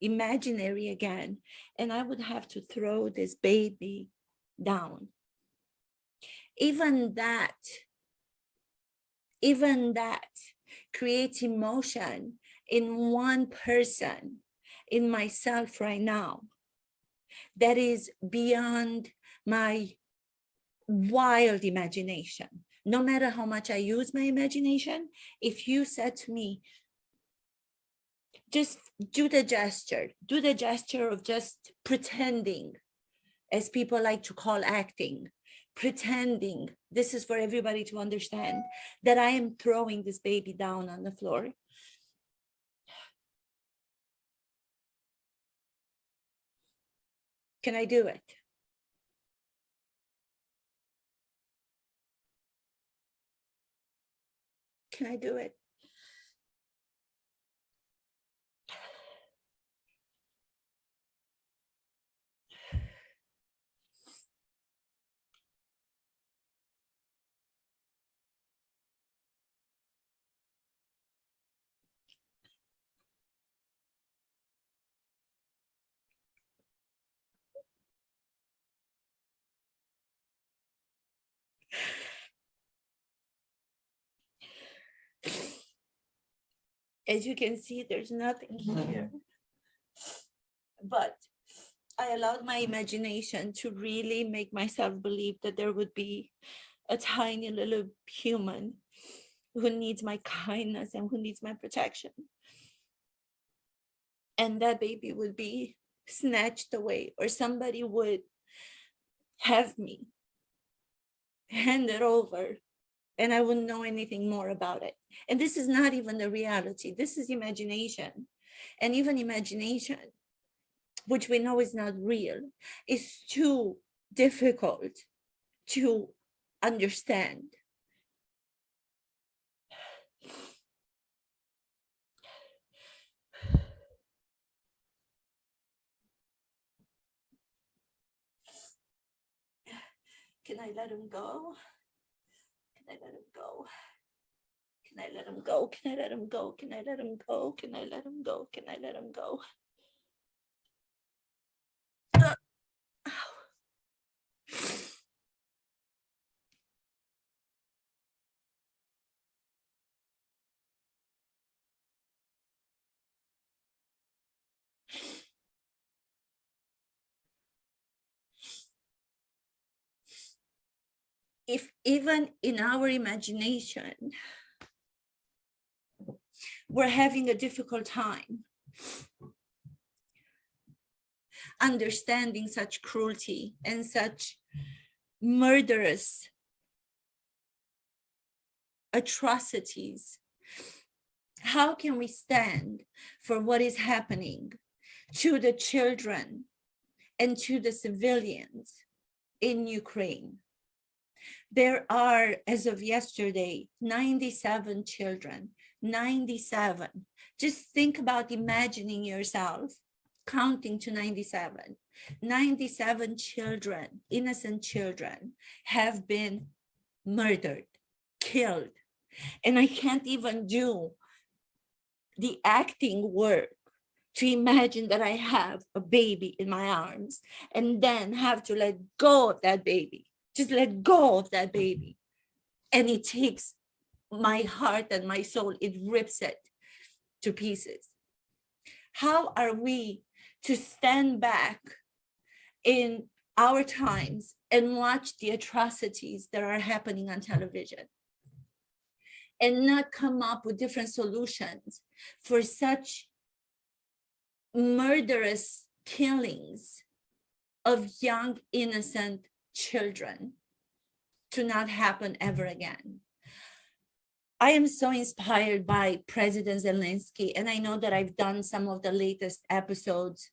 imaginary again, and I would have to throw this baby down. Even that creates emotion in one person, in myself right now, that is beyond my wild imagination. No matter how much I use my imagination, if you said to me, just do the gesture of just pretending, as people like to call acting, pretending, this is for everybody to understand, that I am throwing this baby down on the floor. Can I do it? Can I do it? As you can see, there's nothing here, but I allowed my imagination to really make myself believe that there would be a tiny little human who needs my kindness and who needs my protection. And that baby would be snatched away, or somebody would have me hand it over, and I wouldn't know anything more about it. And this is not even the reality. This is imagination. And even imagination, which we know is not real, is too difficult to understand. Can I let him go? Can I let him go? Can I let him go? Can I let him go? Can I let him go? Can I let him go? Can I let him go? If even in our imagination, we're having a difficult time understanding such cruelty and such murderous atrocities, how can we stand for what is happening to the children and to the civilians in Ukraine? There are, as of yesterday, 97 children, 97. Just think about imagining yourself counting to 97. 97 children, innocent children, have been murdered, killed. And I can't even do the acting work to imagine that I have a baby in my arms and then have to let go of that baby. Just let go of that baby. And it takes my heart and my soul, it rips it to pieces. How are we to stand back in our times and watch the atrocities that are happening on television and not come up with different solutions for such murderous killings of young, innocent children to not happen ever again? I am so inspired by President Zelensky, and I know that I've done some of the latest episodes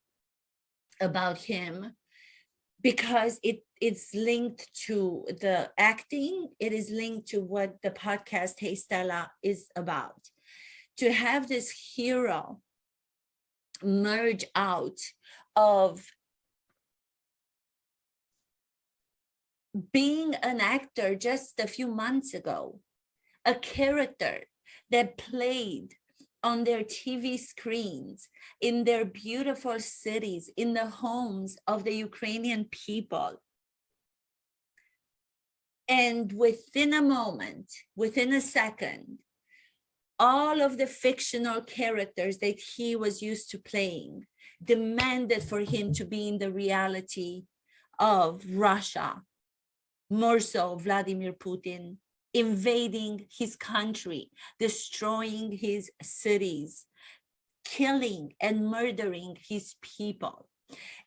about him because it's linked to the acting. It is linked to what the podcast Hey Stella is about. To have this hero merge out of being an actor just a few months ago, a character that played on their TV screens, in their beautiful cities, in the homes of the Ukrainian people. And within a moment, within a second, all of the fictional characters that he was used to playing demanded for him to be in the reality of Russia, more so Vladimir Putin, invading his country, destroying his cities, killing and murdering his people.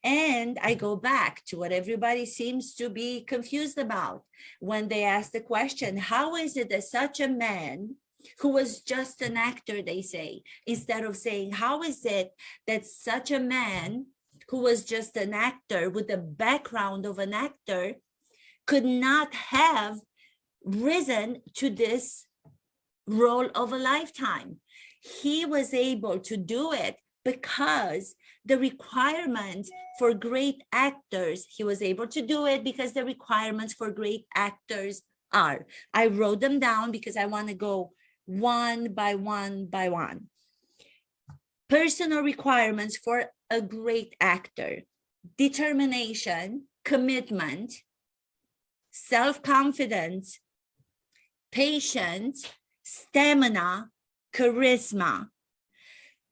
And I go back to what everybody seems to be confused about when they ask the question, how is it that such a man who was just an actor, they say, instead of saying, how is it that such a man who was just an actor with the background of an actor could not have risen to this role of a lifetime? He was able to do it because the requirements for great actors, he was able to do it because the requirements for great actors are. I wrote them down because I want to go one by one by one. Personal requirements for a great actor: determination, commitment, self-confidence, patience, stamina, charisma,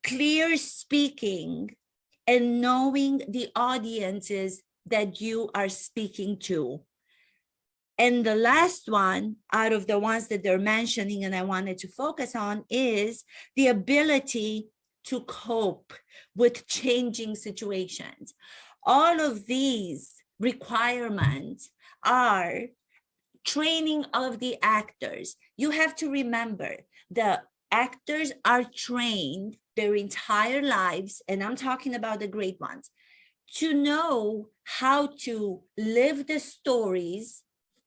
clear speaking, and knowing the audiences that you are speaking to. And the last one out of the ones that they're mentioning and I wanted to focus on is the ability to cope with changing situations. All of these requirements are training of the actors. You have to remember, the actors are trained their entire lives, and I'm talking about the great ones, to know how to live the stories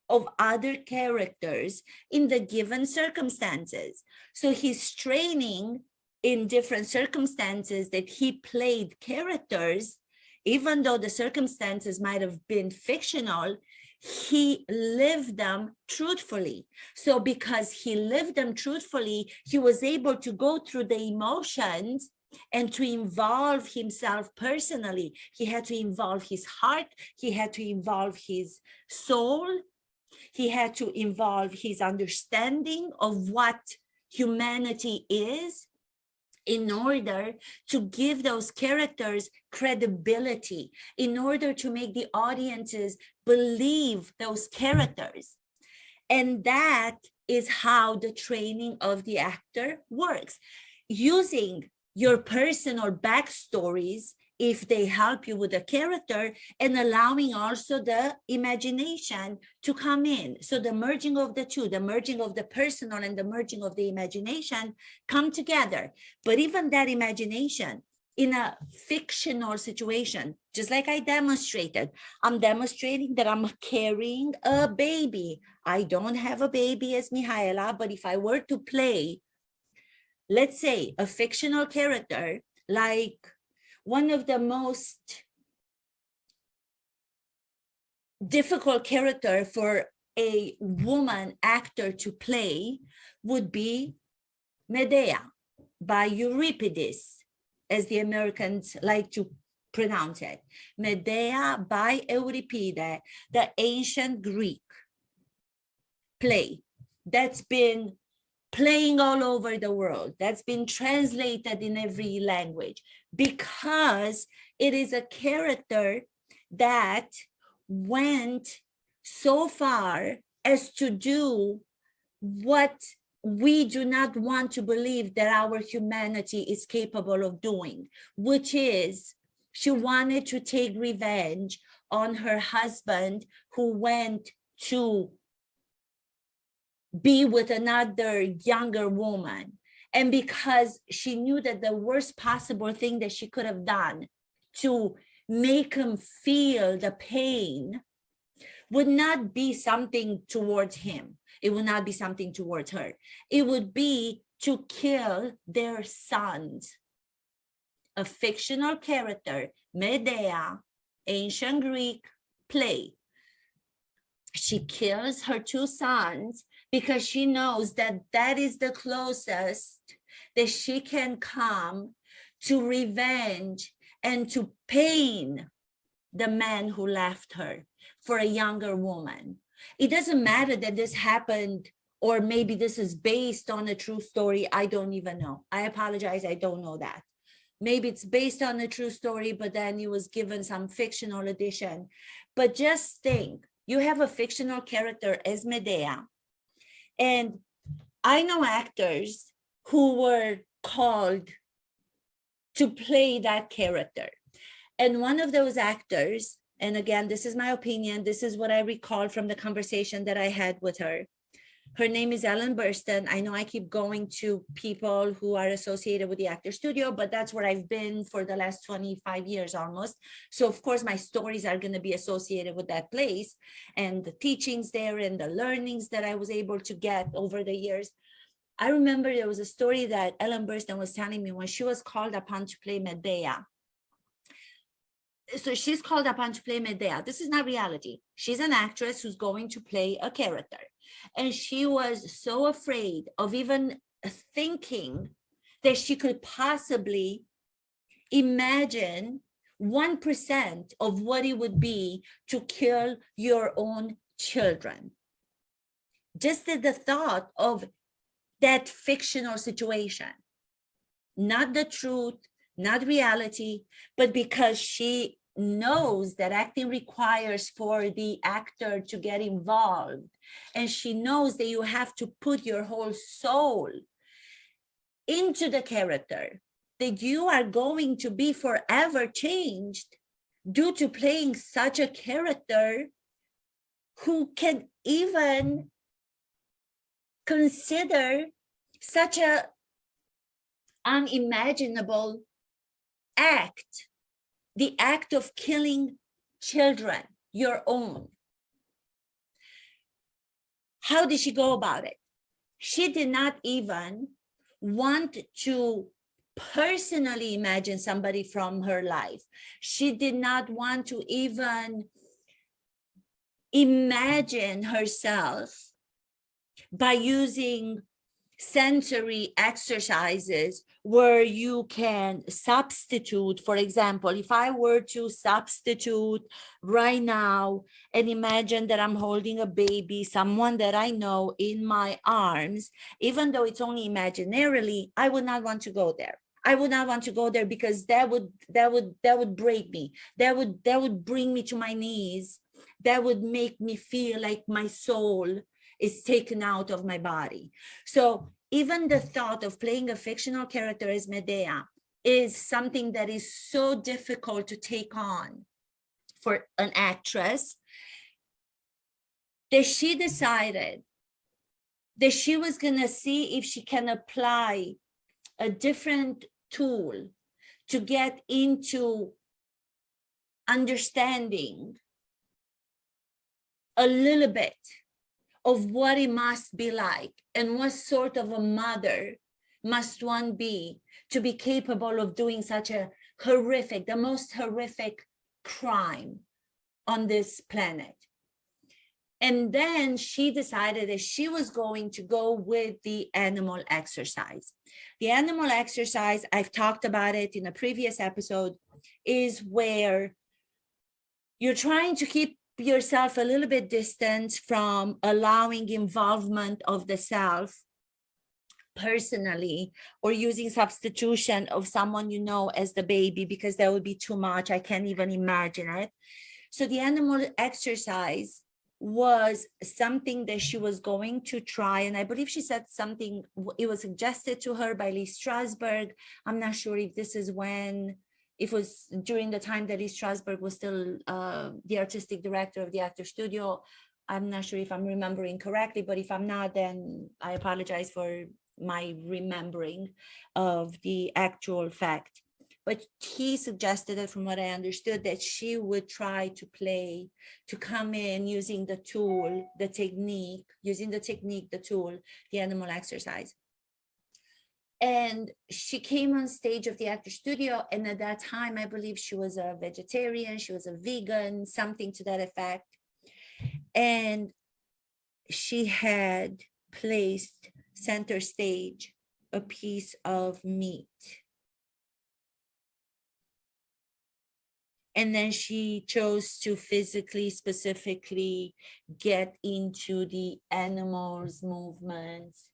of other characters in the given circumstances. So he's training in different circumstances that he played characters, even though the circumstances might have been fictional, he lived them truthfully. So because he lived them truthfully, he was able to go through the emotions and to involve himself personally. He had to involve his heart, he had to involve his soul, he had to involve his understanding of what humanity is in order to give those characters credibility, in order to make the audiences believe those characters. And that is how the training of the actor works. Using your personal backstories, if they help you with a character, and allowing also the imagination to come in. So the merging of the two, the merging of the personal and the merging of the imagination come together. But even that imagination in a fictional situation, just like I demonstrated, I'm demonstrating that I'm carrying a baby. I don't have a baby as Mihaela, but if I were to play, let's say, a fictional character, like one of the most difficult character for a woman actor to play would be Medea by Euripides, as the Americans like to pronounce it. Medea by Euripides, the ancient Greek play that's been playing all over the world, that's been translated in every language, because it is a character that went so far as to do what we do not want to believe that our humanity is capable of doing, which is she wanted to take revenge on her husband who went to be with another younger woman. And because she knew that the worst possible thing that she could have done to make him feel the pain would not be something towards him, it would not be something towards her, it would be to kill their sons. A fictional character, Medea, ancient Greek play. She kills her two sons because she knows that that is the closest that she can come to revenge and to pain the man who left her for a younger woman. It doesn't matter that this happened, or maybe this is based on a true story. I don't even know. I apologize. I don't know that. Maybe it's based on a true story, but then it was given some fictional addition. But just think, you have a fictional character as Medea. And I know actors who were called to play that character. And one of those actors, and again, this is my opinion, this is what I recall from the conversation that I had with her. Her name is Ellen Burstyn. I know I keep going to people who are associated with the actor studio, but that's where I've been for the last 25 years almost. So of course, my stories are going to be associated with that place and the teachings there and the learnings that I was able to get over the years. I remember there was a story that Ellen Burstyn was telling me when she was called upon to play Medea. So she's called upon to play Medea. This is not reality. She's an actress who's going to play a character. And she was so afraid of even thinking that she could possibly imagine 1% of what it would be to kill your own children. Just at the thought of that fictional situation, not the truth, not reality, but because she knows that acting requires for the actor to get involved, and she knows that you have to put your whole soul into the character, that you are going to be forever changed due to playing such a character who can even consider such a unimaginable act, the act of killing children, your own. How did she go about it? She did not even want to personally imagine somebody from her life. She did not want to even imagine herself by using sensory exercises where you can substitute. For example, if I were to substitute right now and imagine that I'm holding a baby, someone that I know, in my arms, even though it's only imaginarily, I would not want to go there. I would not want to go there because that would break me. That would bring me to my knees. That would make me feel like my soul is taken out of my body. So even the thought of playing a fictional character as Medea is something that is so difficult to take on for an actress, that she decided that she was going to see if she can apply a different tool to get into understanding a little bit of what it must be like and what sort of a mother must one be to be capable of doing such a horrific, the most horrific crime on this planet. And then she decided that she was going to go with the animal exercise. The animal exercise, I've talked about it in a previous episode, is where you're trying to keep yourself a little bit distant from allowing involvement of the self personally, or using substitution of someone you know as the baby, because that would be too much. I can't even imagine it. So the animal exercise was something that she was going to try, and I believe she said something, it was suggested to her by Lee Strasberg. I'm not sure if this is when, it was during the time that Lee Strasberg was still the artistic director of the actor studio. I'm not sure if I'm remembering correctly, but if I'm not, then I apologize for my remembering of the actual fact. But he suggested it, from what I understood, that she would try to play, to come in using the tool, the technique, the tool, the animal exercise. And she came on stage of the actor studio, and at that time, I believe she was a vegetarian, she was a vegan, something to that effect. And she had placed center stage a piece of meat. And then she chose to physically, specifically get into the animal's movements,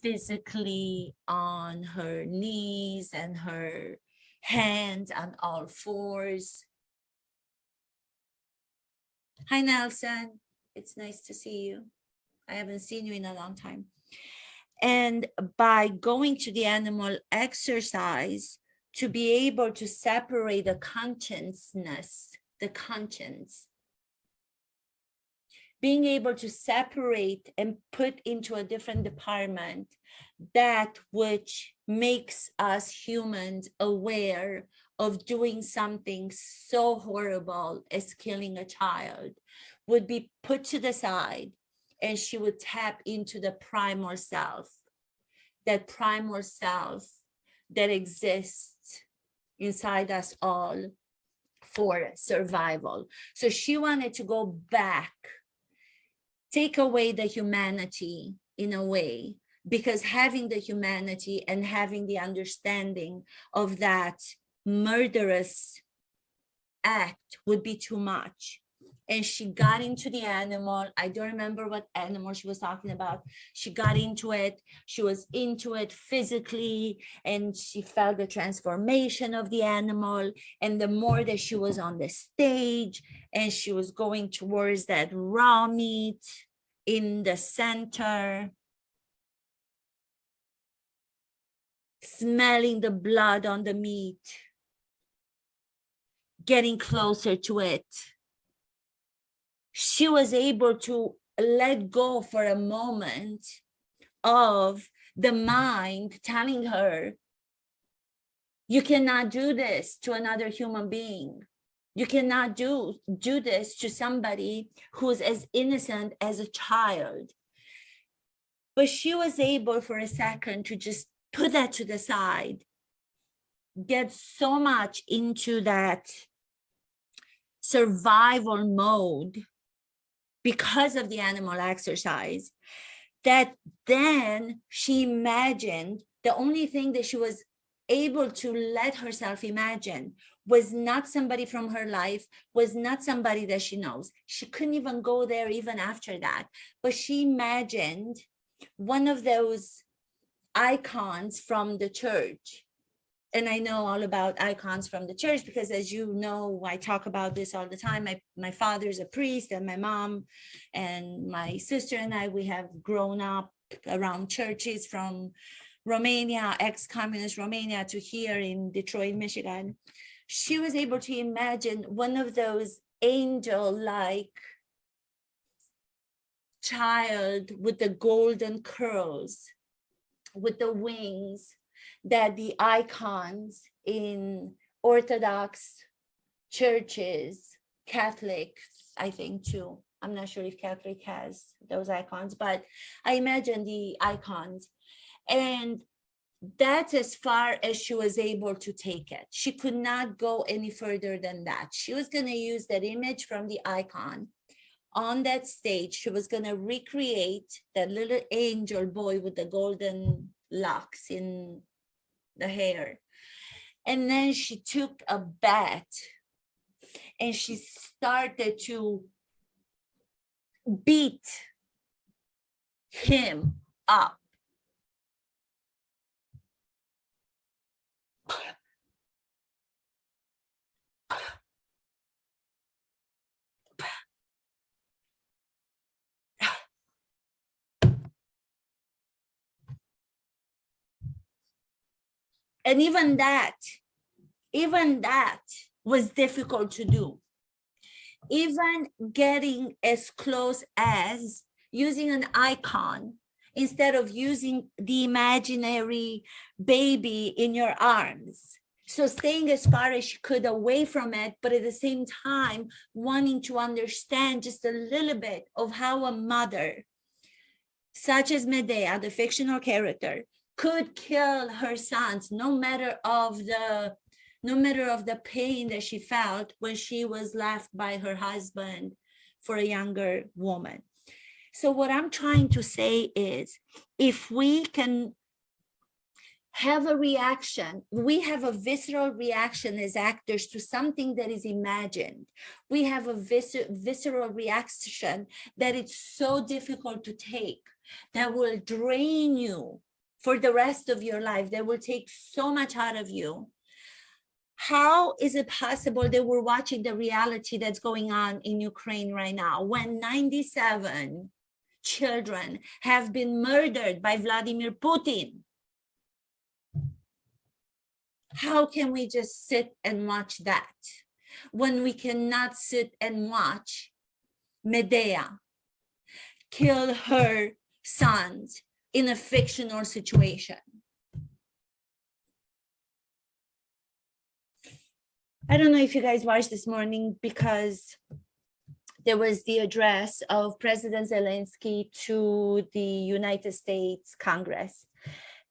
physically on her knees and her hands on all fours. Hi, Nelson. It's nice to see you. I haven't seen you in a long time. And by going to the animal exercise, to be able to separate the consciousness, the conscience, being able to separate and put into a different department that which makes us humans aware of doing something so horrible as killing a child would be put to the side, and she would tap into the primal self, that primal self that exists inside us all for survival. So she wanted to go back, take away the humanity in a way, because having the humanity and having the understanding of that murderous act would be too much. And she got into the animal. I don't remember what animal she was talking about. She got into it. She was into it physically, and she felt the transformation of the animal. And the more that she was on the stage and she was going towards that raw meat in the center, smelling the blood on the meat, getting closer to it, she was able to let go for a moment of the mind telling her, you cannot do this to another human being. You cannot do this to somebody who's as innocent as a child. But she was able for a second to just put that to the side, get so much into that survival mode because of the animal exercise, that then she imagined, the only thing that she was able to let herself imagine was not somebody from her life, was not somebody that she knows. She couldn't even go there even after that. But she imagined one of those icons from the church. And I know all about icons from the church because, as you know, I talk about this all the time. My father's a priest, and my mom and my sister and I, we have grown up around churches from Romania, ex-communist Romania, to here in Detroit, Michigan. She was able to imagine one of those angel-like child with the golden curls, with the wings, that the icons in Orthodox churches, Catholic, I think too. I'm not sure if Catholic has those icons, but I imagine the icons. And that's as far as she was able to take it. She could not go any further than that. She was going to use that image from the icon on that stage. She was going to recreate that little angel boy with the golden locks in the hair. And then she took a bat and she started to beat him up. And even that was difficult to do. Even getting as close as using an icon instead of using the imaginary baby in your arms. So staying as far as she could away from it, but at the same time, wanting to understand just a little bit of how a mother, such as Medea, the fictional character, could kill her sons, no matter of the pain that she felt when she was left by her husband for a younger woman. So what I'm trying to say is, if we can have a reaction. We have a visceral reaction as actors to something that is imagined. We have a visceral reaction that it's so difficult to take, that will drain you for the rest of your life, that will take so much out of you. How is it possible that we're watching the reality that's going on in Ukraine right now when 97 children have been murdered by Vladimir Putin? How can we just sit and watch that when we cannot sit and watch Medea kill her sons in a fictional situation? I don't know if you guys watched this morning, because there was the address of President Zelensky to the United States Congress,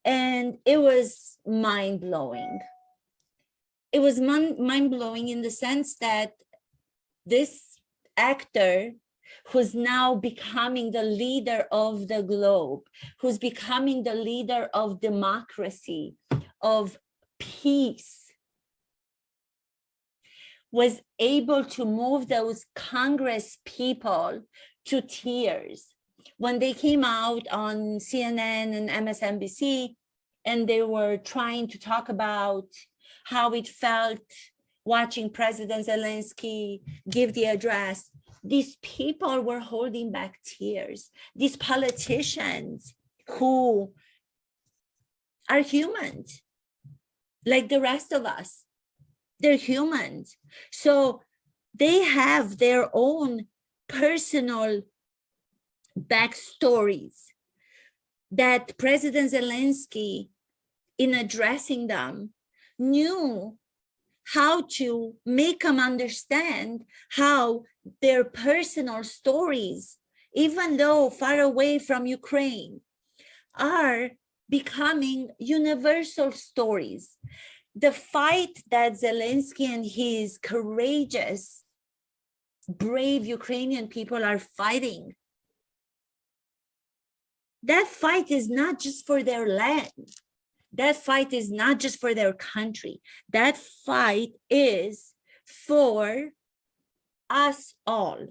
and it was mind-blowing. It was mind-blowing in the sense that this actor, who's now becoming the leader of the globe, who's becoming the leader of democracy, of peace, was able to move those Congress people to tears when they came out on CNN and MSNBC, and they were trying to talk about how it felt watching President Zelensky give the address. These people were holding back tears. These politicians who are humans, like the rest of us, they're humans. So they have their own personal backstories that President Zelensky, in addressing them, knew how to make them understand how their personal stories, even though far away from Ukraine, are becoming universal stories. The fight that Zelensky and his courageous, brave Ukrainian people are fighting, that fight is not just for their land. That fight is not just for their country. That fight is for us all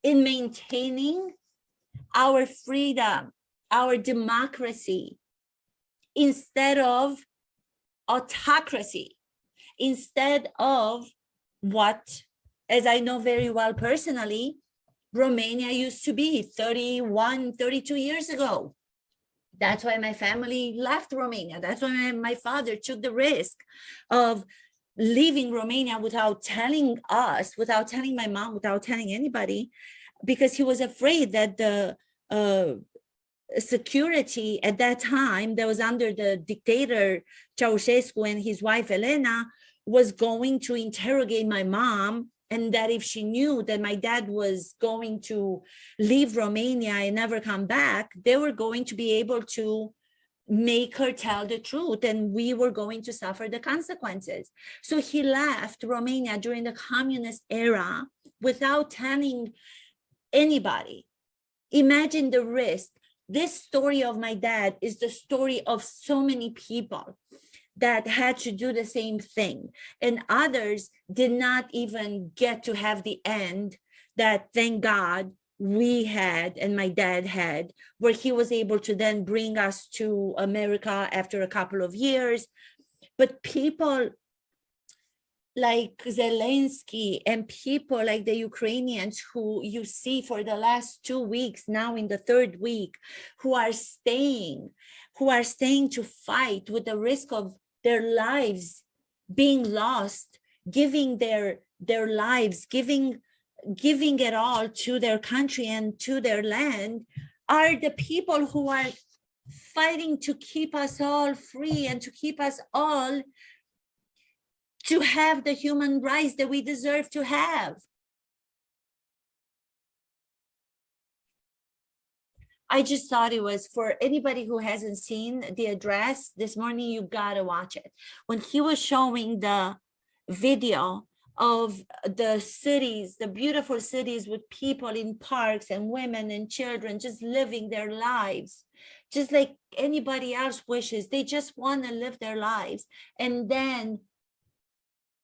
in maintaining our freedom, our democracy, instead of autocracy, instead of what, as I know very well personally, Romania used to be 31, 32 years ago. That's why my family left Romania. That's why my father took the risk of leaving Romania without telling us, without telling my mom, without telling anybody, because he was afraid that the security at that time that was under the dictator Ceausescu and his wife Elena was going to interrogate my mom, and that if she knew that my dad was going to leave Romania and never come back, they were going to be able to make her tell the truth, and we were going to suffer the consequences. So he left Romania during the communist era without telling anybody. Imagine the risk. This story of my dad is the story of so many people that had to do the same thing, and others did not even get to have the end that, thank God, we had and my dad had, where he was able to then bring us to America after a couple of years. But people like Zelensky and people like the Ukrainians who you see for the last 2 weeks, now in the third week, who are staying to fight with the risk of their lives being lost, giving their lives, giving it all to their country and to their land, are the people who are fighting to keep us all free and to keep us all to have the human rights that we deserve to have. I just thought it was, for anybody who hasn't seen the address this morning, you gotta watch it. When he was showing the video of the cities, the beautiful cities with people in parks and women and children just living their lives, just like anybody else wishes. They just want to live their lives. And then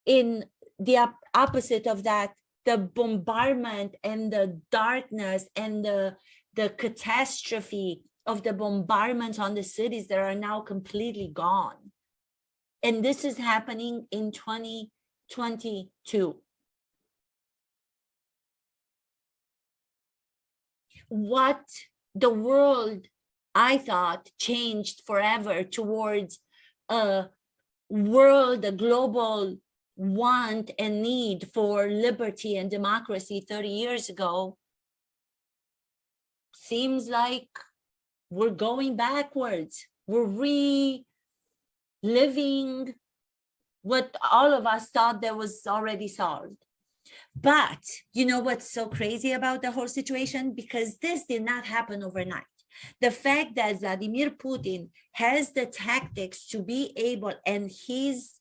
in the opposite of that, the bombardment and the darkness and the catastrophe of the bombardments on the cities that are now completely gone. And this is happening in 2022. What the world, I thought, changed forever towards a world, a global want and need for liberty and democracy 30 years ago, seems like we're going backwards. We're reliving what all of us thought that was already solved. But you know what's so crazy about the whole situation? Because this did not happen overnight. The fact that Vladimir Putin has the tactics to be able, and he's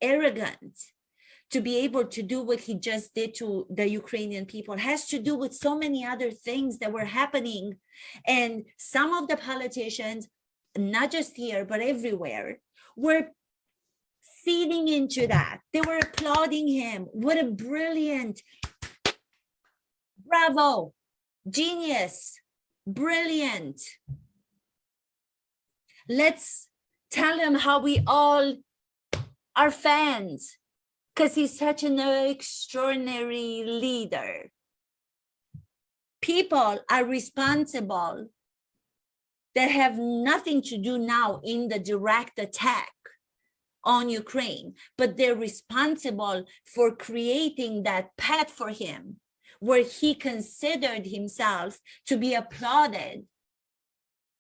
arrogant, to be able to do what he just did to the Ukrainian people, has to do with so many other things that were happening. And some of the politicians, not just here, but everywhere, were feeding into that. They were applauding him. What a brilliant, bravo, genius, brilliant. Let's tell him how we all are fans, because he's such an extraordinary leader. People are responsible that have nothing to do now in the direct attack on Ukraine, but they're responsible for creating that path for him where he considered himself to be applauded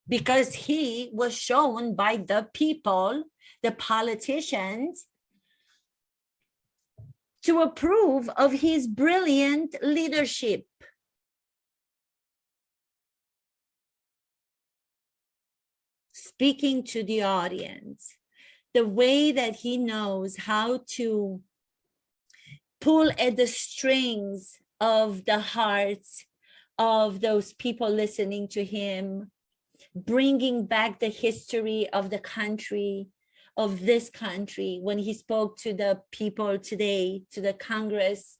because he was shown by the people, the politicians, to approve of his brilliant leadership. Speaking to the audience, the way that he knows how to pull at the strings of the hearts of those people listening to him, bringing back the history of the country, of this country, when he spoke to the people today, to the Congress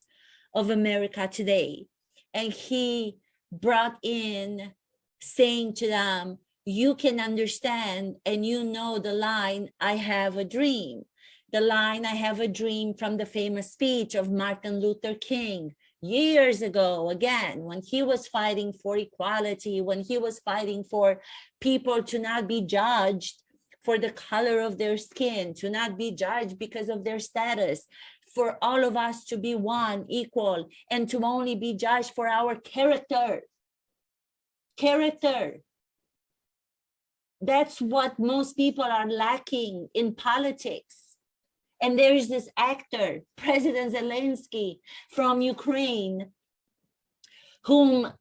of America today. And he brought in saying to them, you can understand and you know the line, I have a dream. The line, I have a dream, from the famous speech of Martin Luther King years ago, again, when he was fighting for equality, when he was fighting for people to not be judged for the color of their skin, to not be judged because of their status, for all of us to be one, equal, and to only be judged for our character. Character. That's what most people are lacking in politics. And there is this actor, President Zelensky from Ukraine, whom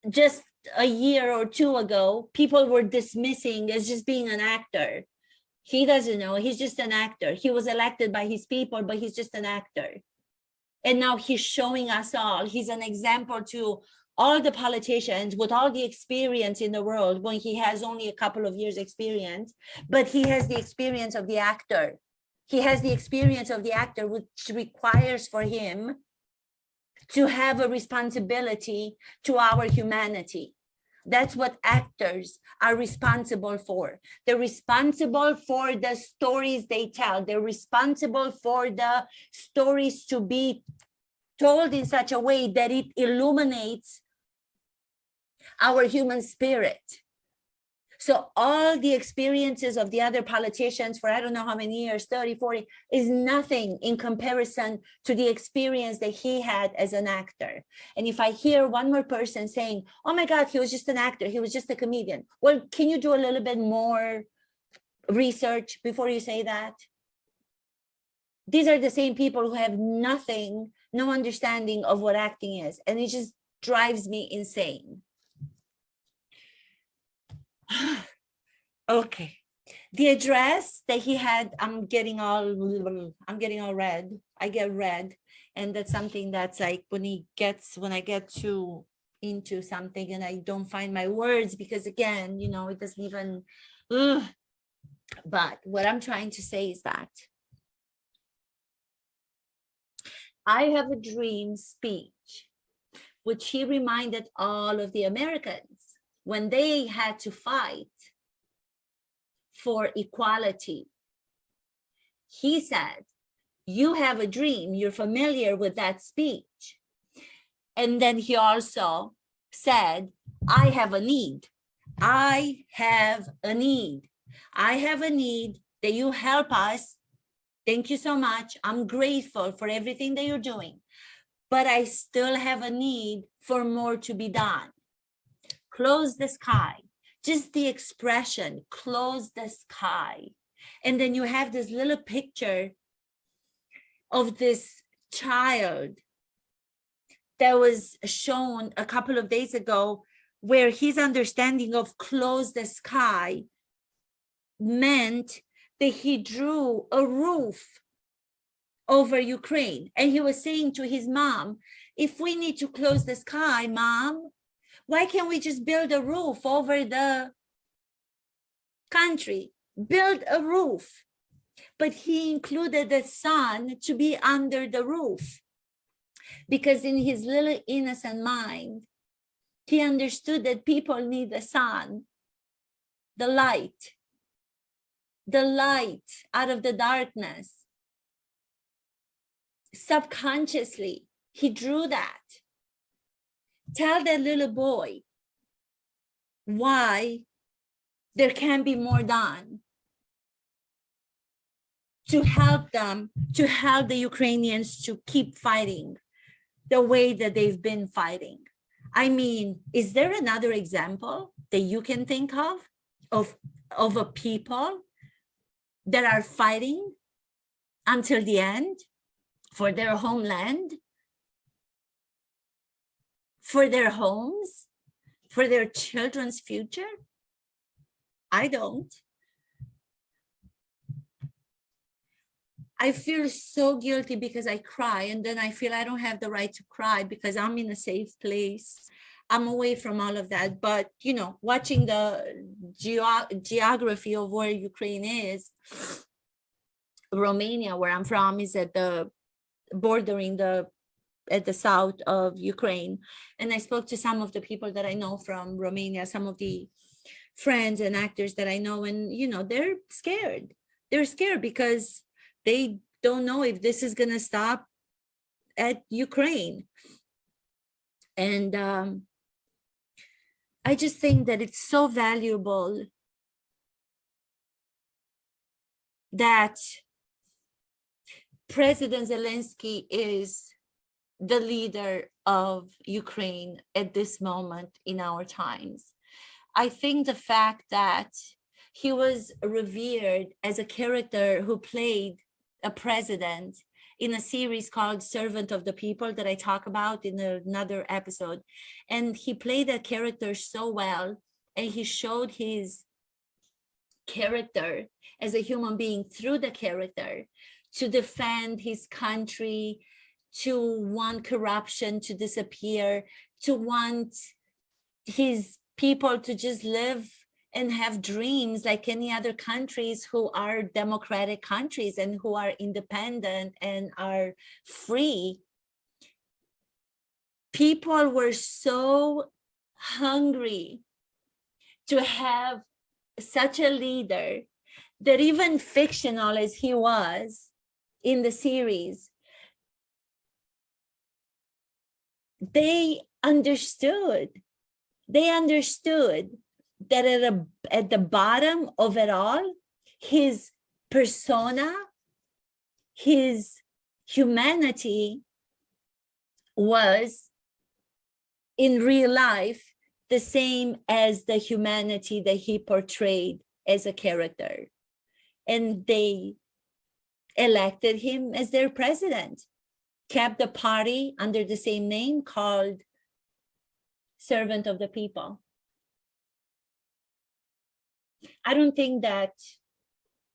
just a year or two ago, people were dismissing as just being an actor. He doesn't know, he's just an actor. He was elected by his people, but he's just an actor. And now he's showing us all, he's an example to all the politicians with all the experience in the world, when he has only a couple of years experience, but he has the experience of the actor. He has the experience of the actor, which requires for him to have a responsibility to our humanity. That's what actors are responsible for. They're responsible for the stories they tell. They're responsible for the stories to be told in such a way that it illuminates our human spirit. So all the experiences of the other politicians for I don't know how many years, 30, 40, is nothing in comparison to the experience that he had as an actor. And if I hear one more person saying, oh my God, he was just an actor, he was just a comedian. Well, can you do a little bit more research before you say that? These are the same people who have nothing, no understanding of what acting is. And it just drives me insane. Okay, The address that he had, I'm getting all red. I get red. And that's something that's like when I get too into something and I don't find my words, because again, it doesn't even, ugh. But what I'm trying to say is that I have a dream speech, which he reminded all of the Americans when they had to fight for equality. He said, you have a dream, you're familiar with that speech. And then he also said, I have a need. I have a need. I have a need that you help us. Thank you so much. I'm grateful for everything that you're doing, but I still have a need for more to be done. Close the sky. Just the expression, close the sky. And then you have this little picture of this child that was shown a couple of days ago, where his understanding of close the sky meant that he drew a roof over Ukraine. And he was saying to his mom, if we need to close the sky, Mom, why can't we just build a roof over the country? Build a roof. But he included the sun to be under the roof, because in his little innocent mind, he understood that people need the sun, the light out of the darkness. Subconsciously, he drew that. Tell that little boy why there can be more done to help them, to help the Ukrainians to keep fighting the way that they've been fighting. I mean, is there another example that you can think of a people that are fighting until the end for their homeland, for their homes, for their children's future? I don't. I feel so guilty because I cry, and then I feel I don't have the right to cry because I'm in a safe place. I'm away from all of that. But, watching the geography of where Ukraine is, Romania, where I'm from, is at the bordering at the south of Ukraine. And I spoke to some of the people that I know from Romania, some of the friends and actors that I know, and, they're scared. They're scared because they don't know if this is going to stop at Ukraine. And I just think that it's so valuable that President Zelensky is the leader of Ukraine at this moment in our times. I think the fact that he was revered as a character who played a president in a series called Servant of the People that I talk about in another episode. And he played that character so well, and he showed his character as a human being through the character to defend his country, to want corruption to disappear, to want his people to just live and have dreams like any other countries who are democratic countries and who are independent and are free. People were so hungry to have such a leader that even fictional as he was in the series, they understood that at the bottom of it all, his persona, his humanity was in real life the same as the humanity that he portrayed as a character. And they elected him as their president, kept the party under the same name called Servant of the People. I don't think that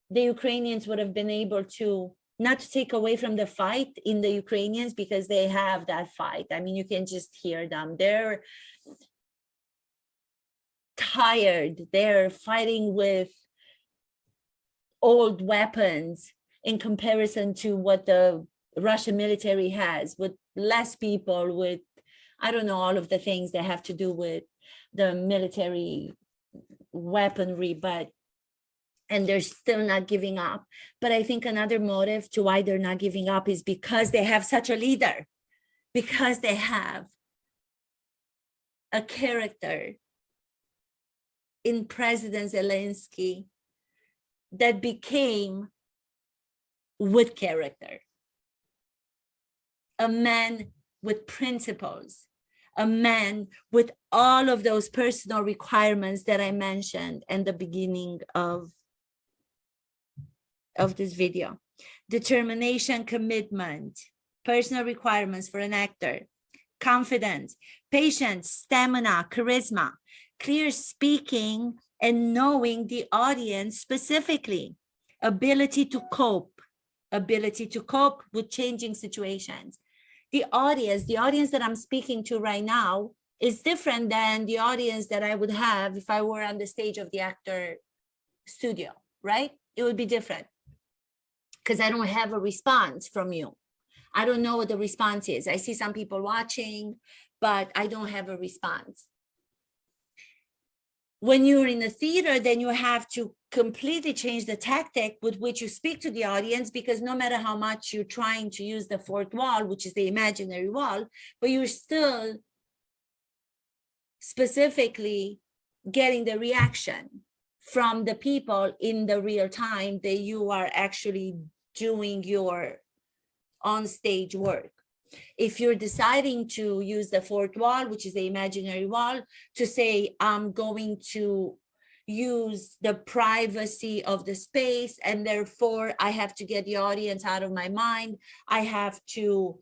the Ukrainians would have been able to not to take away from the fight in the Ukrainians, because they have that fight. I mean, you can just hear them. They're tired. They're fighting with old weapons in comparison to what the Russian military has, with less people, with, I don't know, all of the things that have to do with the military weaponry, and they're still not giving up. But I think another motive to why they're not giving up is because they have such a leader, because they have a character in President Zelensky that became with character, a man with principles, a man with all of those personal requirements that I mentioned in the beginning of this video. Determination, commitment, personal requirements for an actor, confidence, patience, stamina, charisma, clear speaking and knowing the audience specifically, ability to cope with changing situations. The audience that I'm speaking to right now is different than the audience that I would have if I were on the stage of the actor studio, right? It would be different because I don't have a response from you. I don't know what the response is. I see some people watching, but I don't have a response. When you're in a theater, then you have to completely change the tactic with which you speak to the audience, because no matter how much you're trying to use the fourth wall, which is the imaginary wall, but you're still specifically getting the reaction from the people in the real time that you are actually doing your on-stage work. If you're deciding to use the fourth wall, which is the imaginary wall, to say, I'm going to use the privacy of the space, and therefore I have to get the audience out of my mind. I have to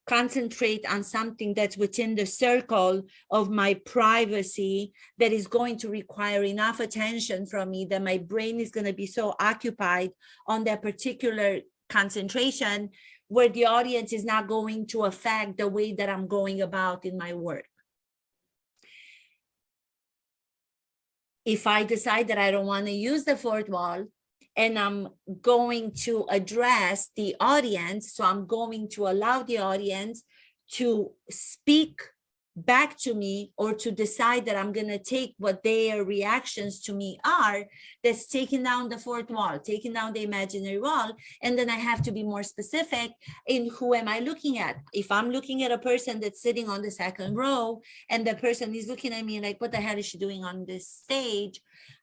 concentrate on something that's within the circle of my privacy that is going to require enough attention from me that my brain is going to be so occupied on that particular concentration where the audience is not going to affect the way that I'm going about in my work. If I decide that I don't want to use the fourth wall and I'm going to address the audience, so I'm going to allow the audience to speak back to me, or to decide that I'm going to take what their reactions to me are, that's taking down the fourth wall, taking down the imaginary wall. And then I have to be more specific in who am I looking at. If I'm looking at a person that's sitting on the second row and the person is looking at me like, what the hell is she doing on this stage?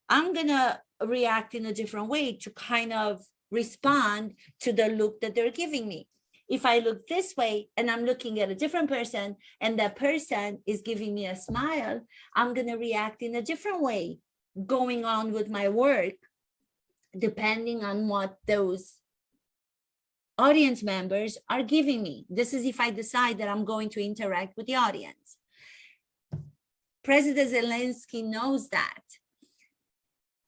I'm going to react in a different way to kind of respond to the look that they're giving me. If I look this way and I'm looking at a different person and that person is giving me a smile, I'm going to react in a different way going on with my work, depending on what those audience members are giving me. This is if I decide that I'm going to interact with the audience. President Zelensky knows that.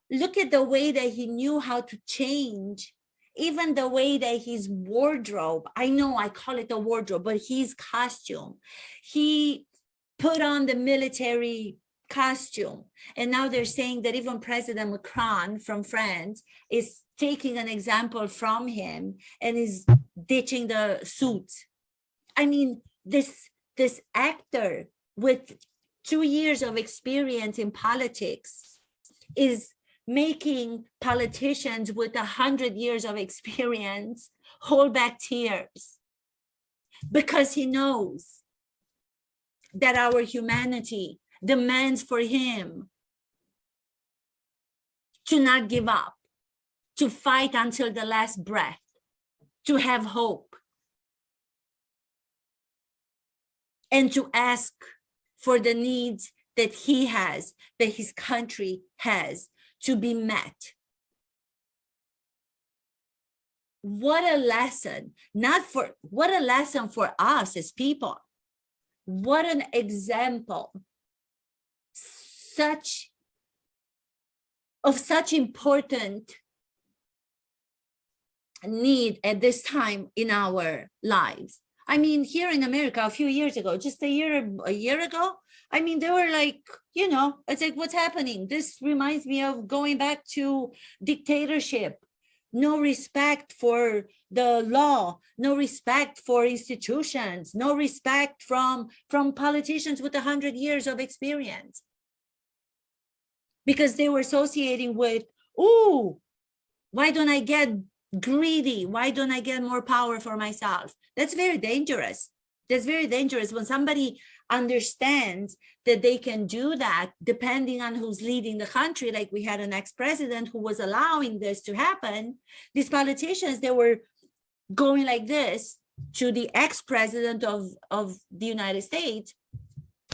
Look at the way that he knew how to change. Even the way that his wardrobe, I know I call it a wardrobe, but his costume, he put on the military costume. And now they're saying that even President Macron from France is taking an example from him and is ditching the suit. I mean, this actor with 2 years of experience in politics is making politicians with 100 years of experience hold back tears, because he knows that our humanity demands for him to not give up, to fight until the last breath, to have hope, and to ask for the needs that he has, that his country has, to be met. What a lesson, what a lesson for us as people. What an example, such important need at this time in our lives. I mean, here in America, a few years ago, just a year ago, I mean, they were like, you know, it's like, what's happening? This reminds me of going back to dictatorship. No respect for the law, no respect for institutions, no respect from politicians with 100 years of experience. Because they were associating with, oh, why don't I get greedy? Why don't I get more power for myself? That's very dangerous. That's very dangerous when somebody understands that they can do that depending on who's leading the country. Like we had an ex-president who was allowing this to happen. These politicians, they were going like this to the ex-president of the United States.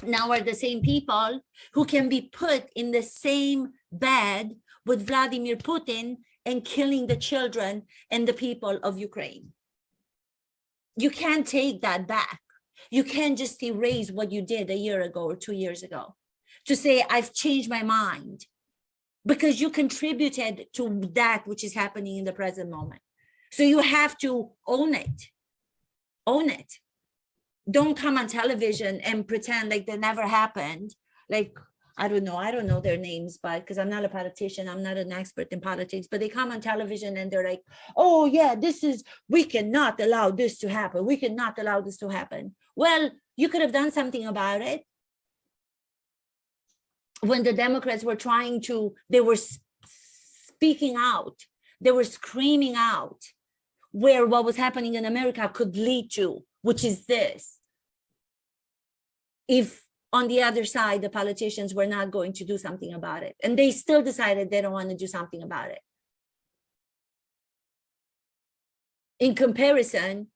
Now are the same people who can be put in the same bed with Vladimir Putin and killing the children and the people of Ukraine. You can't take that back. You can't just erase what you did a year ago or 2 years ago to say, I've changed my mind, because you contributed to that which is happening in the present moment. So you have to own it. Own it. Don't come on television and pretend like that never happened. Like, I don't know their names, but because I'm not a politician, I'm not an expert in politics, but they come on television and they're like, oh yeah, we cannot allow this to happen. We cannot allow this to happen. Well, you could have done something about it. When the Democrats were they were speaking out, they were screaming out where what was happening in America could lead to, which is this. If on the other side, the politicians were not going to do something about it, and they still decided they don't want to do something about it. In comparison,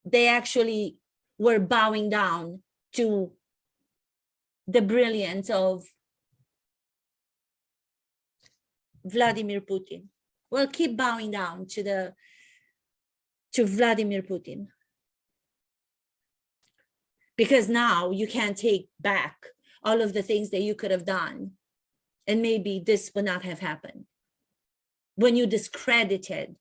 they actually were bowing down to the brilliance of Vladimir Putin. Well, keep bowing down to Vladimir Putin. Because now you can't take back all of the things that you could have done. And maybe this would not have happened. When you discredited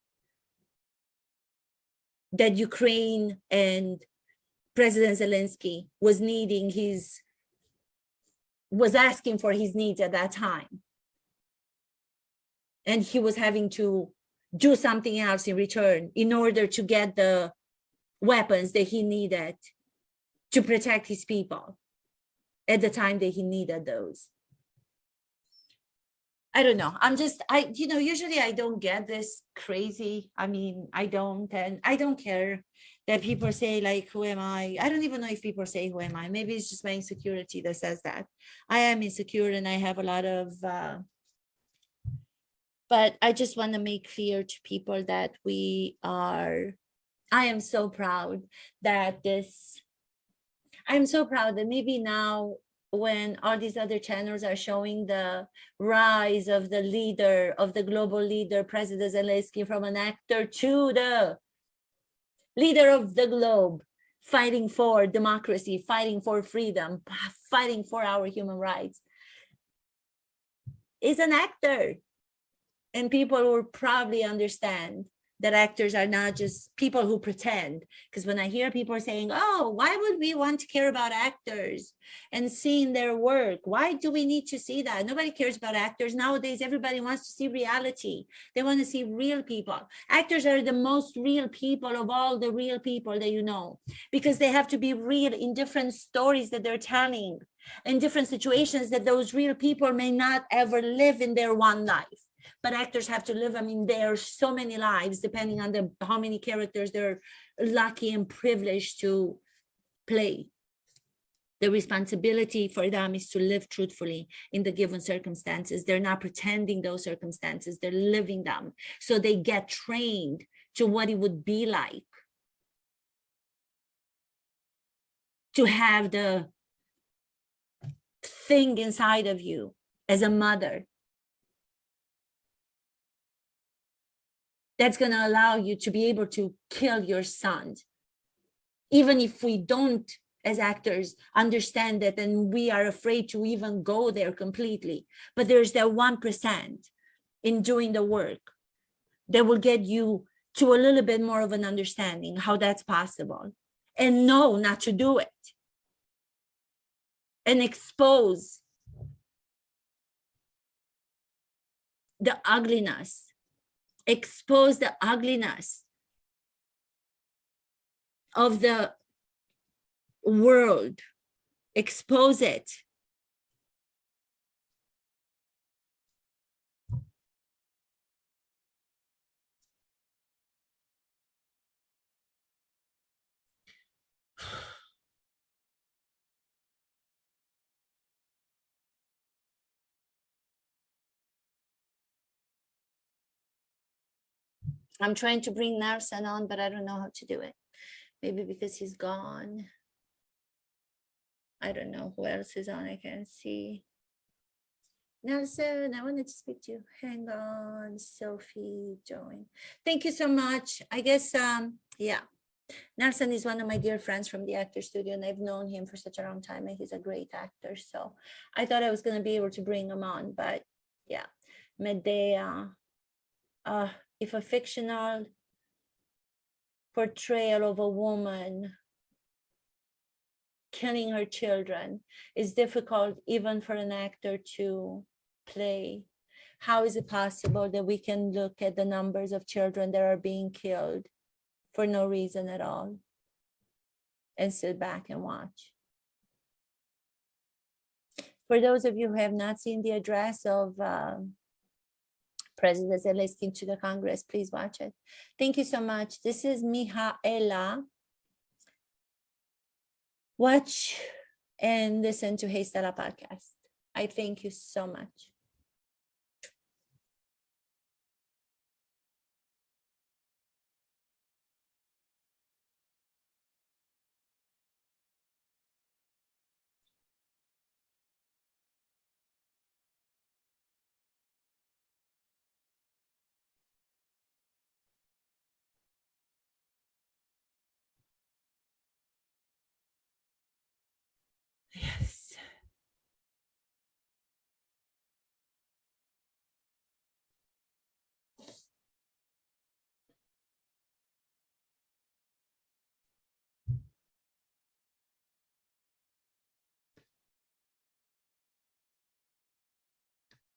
that Ukraine and President Zelensky was asking for his needs at that time. And he was having to do something else in return in order to get the weapons that he needed to protect his people at the time that he needed those. I don't know. Usually I don't get this crazy. I mean, I don't care that people say like, who am I? I don't even know if people say, who am I? Maybe it's just my insecurity that says that. I am insecure and I have a lot of, but I just want to make clear to people that I am so proud that maybe now when all these other channels are showing the rise of the leader, of the global leader, President Zelensky, from an actor to the leader of the globe, fighting for democracy, fighting for freedom, fighting for our human rights, is an actor. And people will probably understand that actors are not just people who pretend. Because when I hear people saying, oh, why would we want to care about actors and seeing their work? Why do we need to see that? Nobody cares about actors. Nowadays, everybody wants to see reality. They want to see real people. Actors are the most real people of all the real people that you know, because they have to be real in different stories that they're telling, in different situations that those real people may not ever live in their one life. But actors have to live, I mean, there are so many lives, depending on how many characters they're lucky and privileged to play. The responsibility for them is to live truthfully in the given circumstances. They're not pretending those circumstances, they're living them. So they get trained to what it would be like to have the thing inside of you as a mother that's going to allow you to be able to kill your son. Even if we don't, as actors, understand that, and we are afraid to even go there completely. But there's that 1% in doing the work that will get you to a little bit more of an understanding how that's possible, and know not to do it, and expose the ugliness, expose the ugliness of the world, expose it. I'm trying to bring Narsan on, but I don't know how to do it. Maybe because he's gone. I don't know who else is on. I can't see. Nelson, I wanted to speak to you. Hang on, Sophie, join. Thank you so much. I guess, yeah. Nelson is one of my dear friends from the actor studio, and I've known him for such a long time, and he's a great actor. So I thought I was going to be able to bring him on, but yeah. Medea, if a fictional portrayal of a woman killing her children is difficult even for an actor to play, how is it possible that we can look at the numbers of children that are being killed for no reason at all and sit back and watch? For those of you who have not seen the address of President Zelensky to the Congress, please watch it. Thank you so much. This is Mihaela. Watch and listen to Hey Stella podcast. I thank you so much.